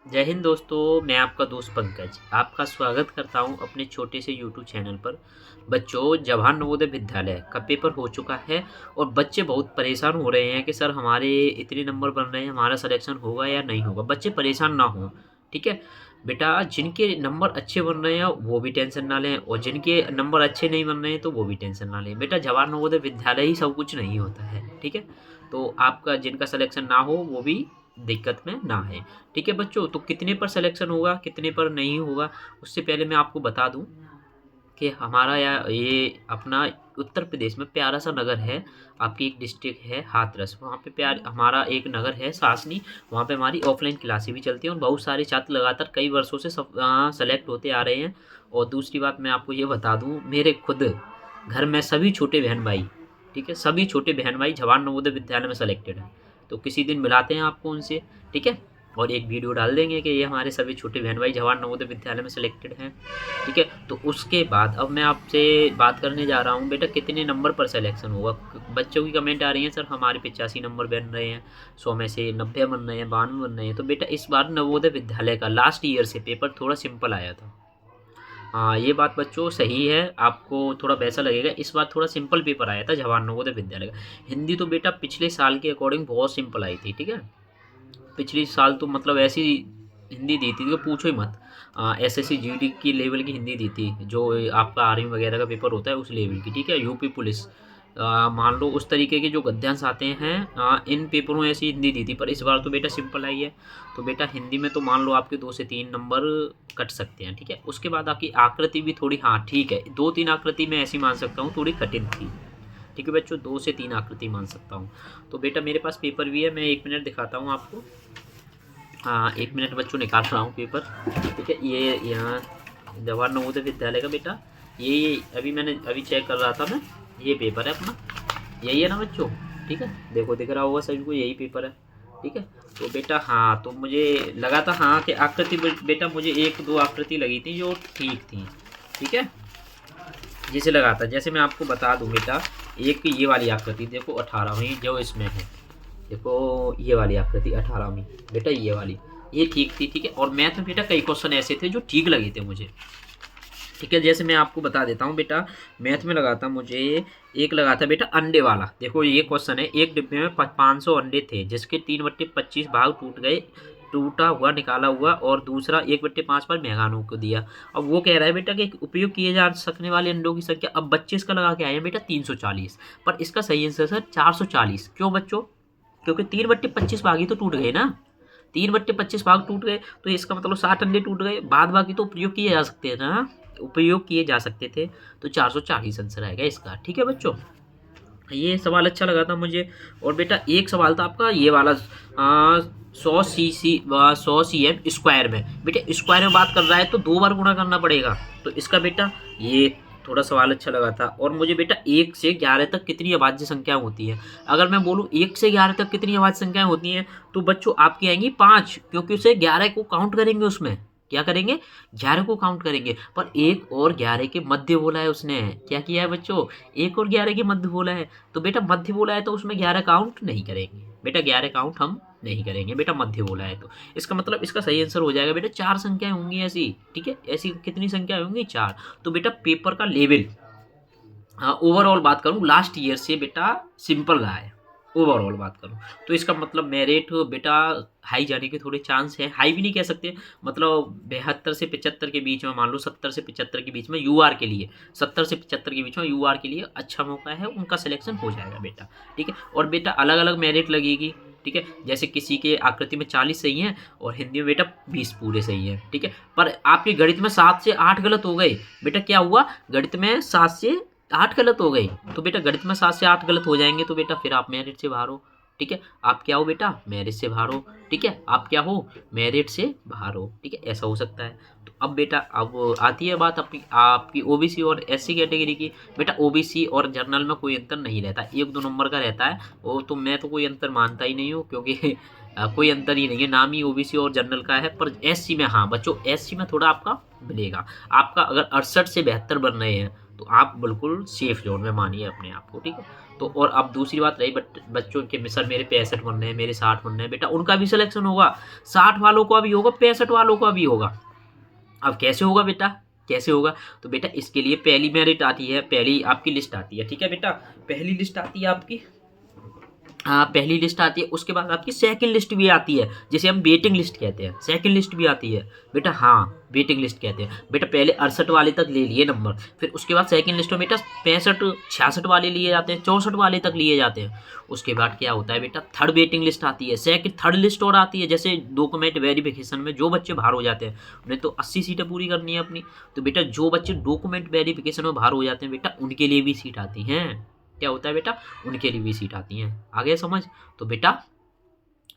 जय हिंद दोस्तों, मैं आपका दोस्त पंकज आपका स्वागत करता हूं अपने छोटे से यूट्यूब चैनल पर। बच्चों, जवाहर नवोदय विद्यालय का पेपर हो चुका है और बच्चे बहुत परेशान हो रहे हैं कि सर हमारे इतने नंबर बन रहे हैं, हमारा सिलेक्शन होगा या नहीं होगा। बच्चे परेशान ना हों, ठीक है बेटा। जिनके नंबर अच्छे बन रहे हैं वो भी टेंशन ना लें, और जिनके नंबर अच्छे नहीं बन रहे हैं तो वो भी टेंशन ना लें। बेटा, जवाहर नवोदय विद्यालय ही सब कुछ नहीं होता है, ठीक है। तो आपका जिनका सिलेक्शन ना हो वो भी दिक्कत में ना है, ठीक है बच्चों। तो कितने पर सिलेक्शन होगा, कितने पर नहीं होगा, उससे पहले मैं आपको बता दूं कि हमारा ये अपना उत्तर प्रदेश में प्यारा सा नगर है। आपकी एक डिस्ट्रिक्ट है हाथरस, वहाँ पे हमारा एक नगर है सासनी। वहाँ पे हमारी ऑफलाइन क्लासें भी चलती हैं और बहुत सारे छात्र लगातार कई वर्षों से सेलेक्ट होते आ रहे हैं। और दूसरी बात मैं आपको ये बता दूं, मेरे खुद घर में सभी छोटे बहन भाई, ठीक है, सभी छोटे बहन भाई जवाहर नवोदय विद्यालय में सेलेक्टेड हैं। तो किसी दिन मिलाते हैं आपको उनसे, ठीक है। और एक वीडियो डाल देंगे कि ये हमारे सभी छोटे बहन भाई जवाहर नवोदय विद्यालय में सेलेक्टेड हैं, ठीक है। तो उसके बाद अब मैं आपसे बात करने जा रहा हूँ बेटा, कितने नंबर पर सिलेक्शन होगा। बच्चों की कमेंट आ रही है, सर हमारे 85 नंबर बन रहे हैं, 100 में से 90 बन रहे हैं, 92 बन रहे हैं। तो बेटा, इस बार नवोदय विद्यालय का लास्ट ईयर से पेपर थोड़ा सिंपल आया था। हाँ, ये बात बच्चों सही है, आपको थोड़ा वैसा लगेगा। इस बार थोड़ा सिंपल पेपर आया था जवाहर नवोदय विद्यालय का। हिंदी तो बेटा पिछले साल के अकॉर्डिंग बहुत सिंपल आई थी, ठीक है। पिछली साल तो मतलब ऐसी हिंदी दी थी कि पूछो ही मत। एसएससी जीडी की लेवल की हिंदी दी थी, जो आपका आर्मी वगैरह का पेपर होता है उस लेवल की, ठीक है। यूपी पुलिस मान लो उस तरीके के जो गद्यांश आते हैं, इन पेपरों में ऐसी हिंदी दी थी। पर इस बार तो बेटा सिंपल आई है। तो बेटा हिंदी में तो मान लो आपके 2 से 3 नंबर कट सकते हैं, ठीक है। उसके बाद आपकी आकृति भी थोड़ी, हाँ ठीक है, 2-3 आकृति मैं ऐसी मान सकता हूँ थोड़ी कठिन थी, ठीक है बच्चों। 2 से 3 आकृति मान सकता हूँ। तो बेटा मेरे पास पेपर भी है, मैं 1 मिनट दिखाता हूँ आपको। हाँ, 1 मिनट बच्चों निकाल रहा हूँ पेपर, ठीक है। ये यहाँ जवाहर नवोदय विद्यालय का बेटा, ये अभी चेक कर रहा था मैं। ये पेपर है अपना, यही है ना बच्चों, ठीक है। देखो दिख रहा होगा सभी को, यही पेपर है, ठीक है। तो बेटा हाँ, तो मुझे लगा था हाँ कि आकृति बेटा मुझे 1-2 आकृति लगी थी जो ठीक थी, ठीक है। जिसे लगा था, जैसे मैं आपको बता दूं बेटा, एक ये वाली आकृति देखो 18वीं जो इसमें है, देखो ये वाली आकृति 18वीं बेटा, ये वाली ये ठीक थी, ठीक है। और मैथ में बेटा कई क्वेश्चन ऐसे थे जो ठीक लगे थे मुझे, ठीक है। जैसे मैं आपको बता देता हूँ बेटा, मैथ में लगा था मुझे, एक लगा था बेटा अंडे वाला। देखो ये क्वेश्चन है, एक डिब्बे में 500 अंडे थे जिसके 3/25 भाग टूट गए, टूटा हुआ निकाला हुआ, और दूसरा 1/5 पर मेहमानों को दिया। अब वो कह रहा है बेटा कि उपयोग किए जा सकने वाले अंडों की संख्या। अब बच्चे इसका लगा के आए हैं बेटा 340, पर इसका सही आंसर सर 440। क्यों बच्चों? क्योंकि 3/25 भाग ही तो टूट गए ना, 3/25 भाग टूट गए, तो इसका मतलब 60 अंडे टूट गए, बाद बाकी तो उपयोग किए जा सकते हैं ना, उपयोग किए जा सकते थे। तो 440 आंसर आएगा इसका, ठीक है बच्चों। ये सवाल अच्छा लगा था मुझे। और बेटा एक सवाल था आपका ये वाला, 100 cm स्क्वायर में, बेटा स्क्वायर में बात कर रहा है तो 2 बार गुणा करना पड़ेगा। तो इसका बेटा ये थोड़ा सवाल अच्छा लगा था। और मुझे बेटा 1 से 11 तक कितनी अभाज्य संख्या होती है। अगर मैं बोलूँ 1 से 11 तक कितनी अभाज्य संख्याएं होती हैं, तो बच्चों आपकी आएंगी 5, क्योंकि उसे 11 को काउंट करेंगे, उसमें क्या करेंगे, 11 को काउंट करेंगे। पर 1 और 11 के मध्य बोला है उसने, क्या किया है बच्चों, 1 और 11 के मध्य बोला है। तो बेटा मध्य बोला है तो उसमें 11 काउंट नहीं करेंगे बेटा, 11 काउंट हम नहीं करेंगे बेटा, मध्य बोला है तो। इसका मतलब इसका सही आंसर हो जाएगा बेटा 4 संख्याएं होंगी ऐसी, ठीक है। ऐसी कितनी संख्या होंगी, 4। तो बेटा पेपर का लेवल, हाँ ओवरऑल बात करूँ लास्ट ईयर से बेटा सिंपल रहा है, ओवरऑल बात करूँ तो। इसका मतलब मेरिट बेटा हाई जाने के थोड़े चांस है, हाई भी नहीं कह सकते, मतलब 72 से 75 के बीच में, मान लो 70 से 75 के बीच में यूआर के लिए, 70 से 75 के बीच में यूआर के लिए अच्छा मौका है, उनका सिलेक्शन हो जाएगा बेटा, ठीक है। और बेटा अलग अलग मेरिट लगेगी, ठीक है। जैसे किसी के आकृति में 40 सही हैं और हिंदी में बेटा 20 पूरे सही हैं, ठीक है। पर आपके गणित में 7 से 8 गलत हो गए, बेटा क्या हुआ, गणित में 7 से 8 गलत हो गई, तो बेटा गणित में 7 से 8 गलत हो जाएंगे, तो बेटा फिर आप मेरिट से बाहर हो, ठीक है। आप क्या हो बेटा, मेरिट से बाहर हो, ठीक है। आप क्या हो, मेरिट से बाहर हो, ठीक है, ऐसा हो सकता है। तो अब बेटा अब आती है बात आपकी आपकी ओबीसी और एससी कैटेगरी की। बेटा ओबीसी और जनरल में कोई अंतर नहीं रहता, 1-2 नंबर का रहता है वो, तो मैं तो कोई अंतर मानता ही नहीं हूँ, क्योंकि कोई अंतर ही नहीं है, नाम ही ओबीसी और जनरल का है। पर एससी में हाँ बच्चों, एससी में थोड़ा आपका मिलेगा। आपका अगर 68 से 72 बन रहे हैं तो आप बिल्कुल सेफ जोन में मानिए अपने आप को, ठीक है। तो और अब दूसरी बात रही बच्चों के, सर मेरे 65 बन रहे हैं, मेरे 60 बन रहे हैं, बेटा उनका भी सिलेक्शन होगा, 60 वालों का भी होगा, 65 वालों का भी होगा। अब कैसे होगा बेटा, कैसे होगा? तो बेटा इसके लिए पहली मेरिट आती है, पहली आपकी लिस्ट आती है, ठीक है बेटा, पहली लिस्ट आती है आपकी, हाँ पहली लिस्ट आती है। उसके बाद आपकी सेकंड लिस्ट भी आती है, जिसे हम वेटिंग लिस्ट कहते हैं, सेकंड लिस्ट भी आती है बेटा, हाँ वेटिंग लिस्ट कहते हैं बेटा। पहले 68 वाले तक ले लिए नंबर, फिर उसके बाद सेकंड लिस्ट में बेटा 65 66 वाले लिए जाते हैं, 64 वाले तक लिए जाते हैं। उसके बाद क्या होता है बेटा, थर्ड वेटिंग लिस्ट आती है, थर्ड लिस्ट और आती है। जैसे डॉक्यूमेंट वेरिफिकेशन में जो बच्चे बाहर हो जाते हैं, उन्हें तो 80 सीटें पूरी करनी है अपनी, तो बेटा जो बच्चे डॉक्यूमेंट वेरिफिकेशन में बाहर हो जाते हैं बेटा, उनके लिए भी सीट आती हैं। क्या होता है बेटा, उनके लिए भी सीट आती हैं। आगे समझ? तो बेटा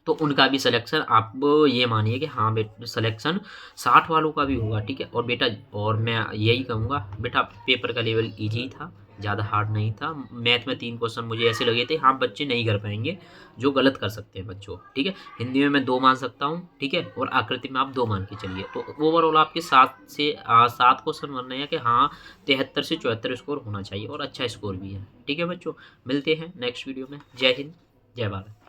तो उनका भी सिलेक्शन आप ये मानिए कि हाँ बेटा सिलेक्शन 60 वालों का भी होगा, ठीक है। और बेटा और मैं यही कहूँगा बेटा, पेपर का लेवल इजी था, ज़्यादा हार्ड नहीं था। मैथ में 3 क्वेश्चन मुझे ऐसे लगे थे हाँ बच्चे नहीं कर पाएंगे, जो गलत कर सकते हैं बच्चों, ठीक है। हिंदी में मैं 2 मान सकता हूँ, ठीक है, और आकृति में आप 2 मान के चलिए। तो ओवरऑल आपके 7 क्वेश्चन बन रहे हैं कि हाँ 73 से 74 स्कोर होना चाहिए, और अच्छा स्कोर भी है, ठीक है बच्चों। मिलते हैं नेक्स्ट वीडियो में। जय हिंद, जय भारत।